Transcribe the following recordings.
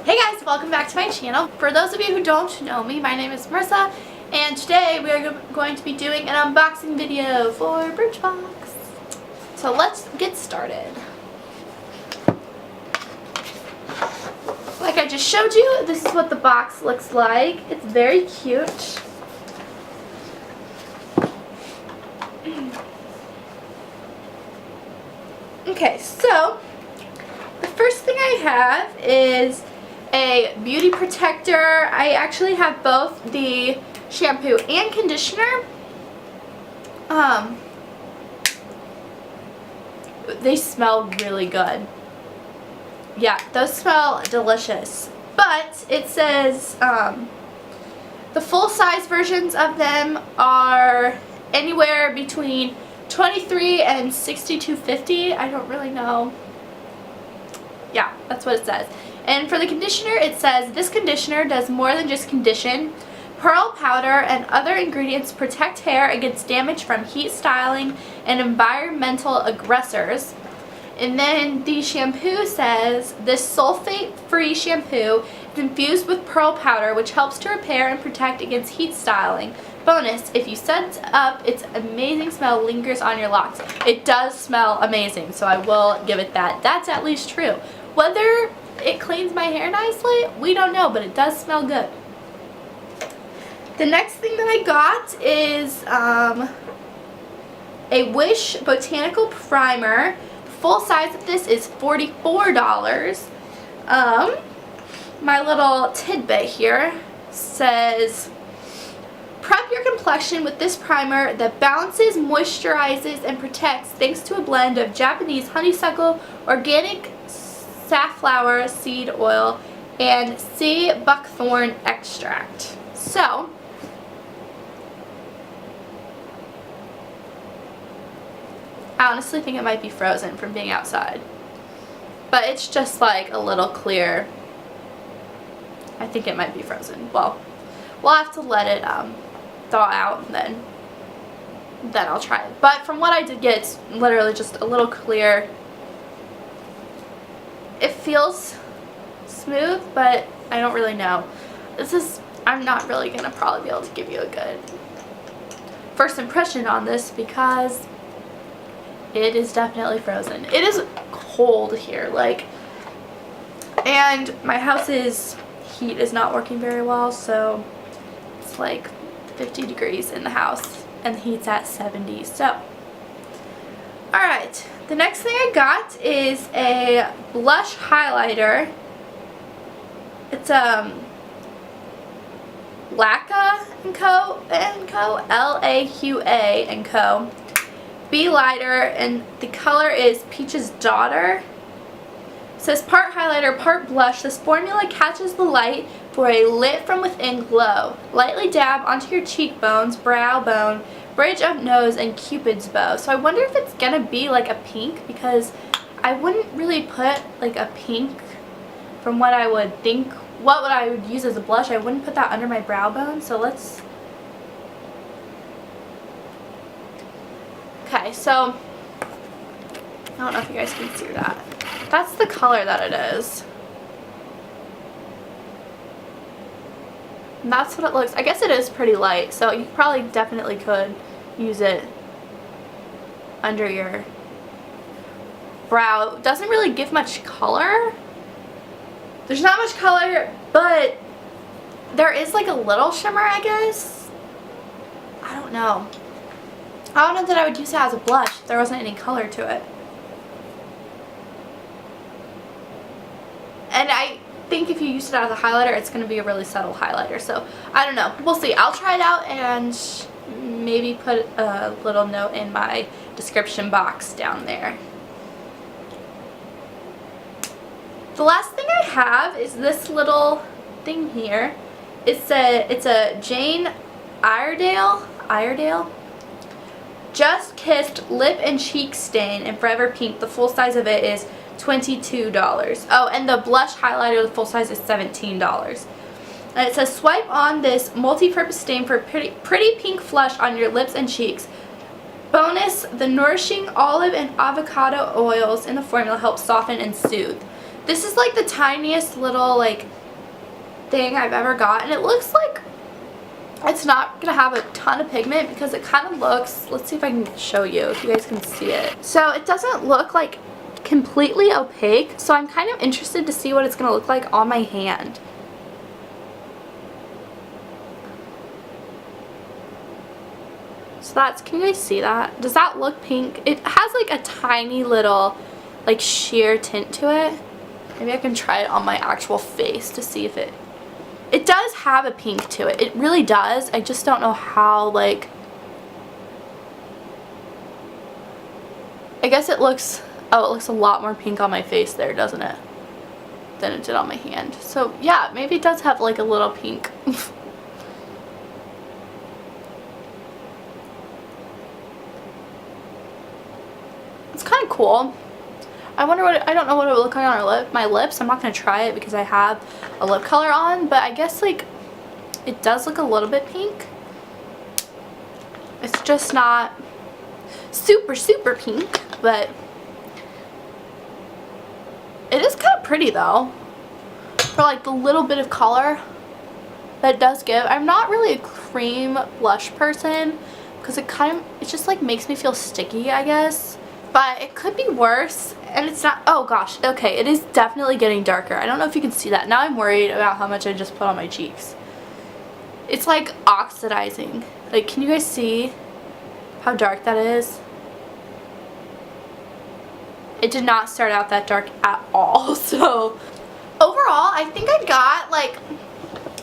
Hey guys, welcome back to my channel. For those of you who don't know me, my name is Marissa, and today we are going to be doing an unboxing video for Birchbox. So let's get started. Like I just showed you, this is what the box looks like. It's very cute. Okay, so the first thing I have is a beauty protector. I actually have both the shampoo and conditioner. They smell really good. Yeah, those smell delicious. But it says the full-size versions of them are anywhere between $23 and $62.50. I don't really know. Yeah, that's what it says. And for the conditioner, it says, this conditioner does more than just condition. Pearl powder and other ingredients protect hair against damage from heat styling and environmental aggressors. And then the shampoo says, this sulfate-free shampoo is infused with pearl powder, which helps to repair and protect against heat styling. Bonus, if you set up, its amazing smell lingers on your locks. It does smell amazing, so I will give it that. That's at least true. Whether it cleans my hair nicely, we don't know, but it does smell good. The next thing that I got is a Wish Botanical Primer. The full size of this is $44. My little tidbit here says, prep your complexion with this primer that balances, moisturizes, and protects thanks to a blend of Japanese honeysuckle, organic safflower seed oil, and sea buckthorn extract. So, I honestly think it might be frozen from being outside. But it's just like a little clear. I think it might be frozen. Well, we'll have to let it thaw out, and then I'll try it. But from what I did get, it's literally just a little clear. It feels smooth, but I don't really know. I'm not really gonna probably be able to give you a good first impression on this because it is definitely frozen. It is cold here, like, and my house's heat is not working very well, so it's like 50 degrees in the house and the heat's at 70. So alright, the next thing I got is a blush highlighter. It's Lacquer & Co. L-A-Q-A & Co. Be lighter, and the color is Peach's Daughter. It says part highlighter, part blush. This formula catches the light for a lit from within glow. Lightly dab onto your cheekbones, brow bone, bridge of nose, and Cupid's bow. So I wonder if it's gonna be like a pink, because I wouldn't really put like a pink from what I would think. What would I would use as a blush? I wouldn't put that under my brow bone. So let's. Okay, so I don't know if you guys can see that. That's the color that it is. And that's what it looks. I guess it is pretty light, so you probably definitely could use it under your brow. It doesn't really give much color. There's not much color, but there is like a little shimmer, I guess. I don't know. I don't know that I would use it as a blush if there wasn't any color to it. And I think if you use it as a highlighter, it's going to be a really subtle highlighter. So, I don't know. We'll see. I'll try it out and maybe put a little note in my description box down there. The last thing I have is this little thing here. It's a Jane Iredale Just Kissed Lip and Cheek Stain in Forever Pink. The full size of it is $22. Oh, and the blush highlighter, the full size, is $17. And it says, swipe on this multi-purpose stain for pretty pink flush on your lips and cheeks. Bonus, the nourishing olive and avocado oils in the formula help soften and soothe. This is like the tiniest little like thing I've ever got, and it looks like it's not gonna have a ton of pigment because it kind of looks, let's see if I can show you if you guys can see it. So it doesn't look like completely opaque, so I'm kind of interested to see what it's gonna look like on my hand. So that's, can you guys see that? Does that look pink? It has like a tiny little like sheer tint to it. Maybe I can try it on my actual face to see if it does have a pink to it. It really does. I just don't know how, like, I guess it looks, oh, it looks a lot more pink on my face there, doesn't it? Than it did on my hand. So yeah, maybe it does have like a little pink. It's kind of cool. I wonder what, I don't know what it would look like on my lips. I'm not going to try it because I have a lip color on, but I guess like it does look a little bit pink. It's just not super pink, but it is kind of pretty though for like the little bit of color that it does give. I'm not really a cream blush person because it just like makes me feel sticky, I guess. But it could be worse, and it's not. Oh gosh, okay, it is definitely getting darker. I don't know if you can see that. Now I'm worried about how much I just put on my cheeks. It's like oxidizing. Like, can you guys see how dark that is? It did not start out that dark at all. So overall, I think I got like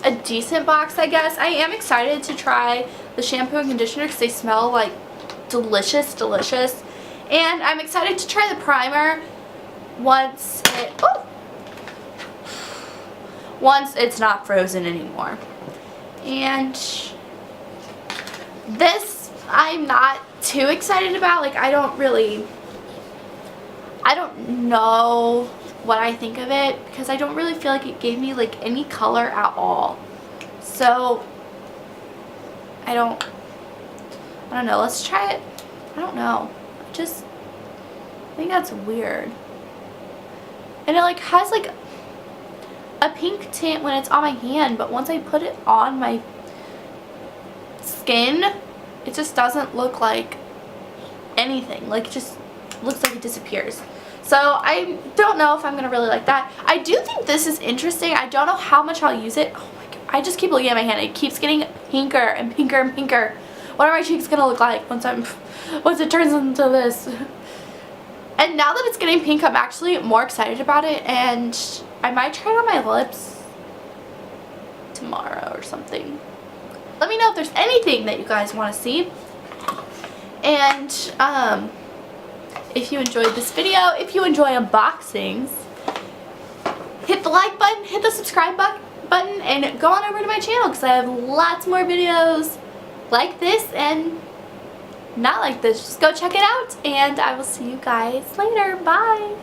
a decent box, I guess. I am excited to try the shampoo and conditioner because they smell like delicious. And I'm excited to try the primer once it's not frozen anymore. And this I'm not too excited about. Like, I don't know what I think of it because I don't really feel like it gave me like any color at all. So I don't know. Let's try it. I don't know. I think that's weird. And it like has like a pink tint when it's on my hand, but once I put it on my skin, it just doesn't look like anything. Like, it just looks like it disappears. So I don't know if I'm gonna really like that. I do think this is interesting. I don't know how much I'll use it. Oh my god, I just keep looking at my hand. It keeps getting pinker and pinker and pinker. What are my cheeks gonna look like once it turns into this? And now that it's getting pink, I'm actually more excited about it, and I might try it on my lips tomorrow or something. Let me know if there's anything that you guys want to see. And if you enjoyed this video, if you enjoy unboxings, hit the like button, hit the subscribe button, and go on over to my channel because I have lots more videos like this and not like this. Just go check it out, and I will see you guys later. Bye!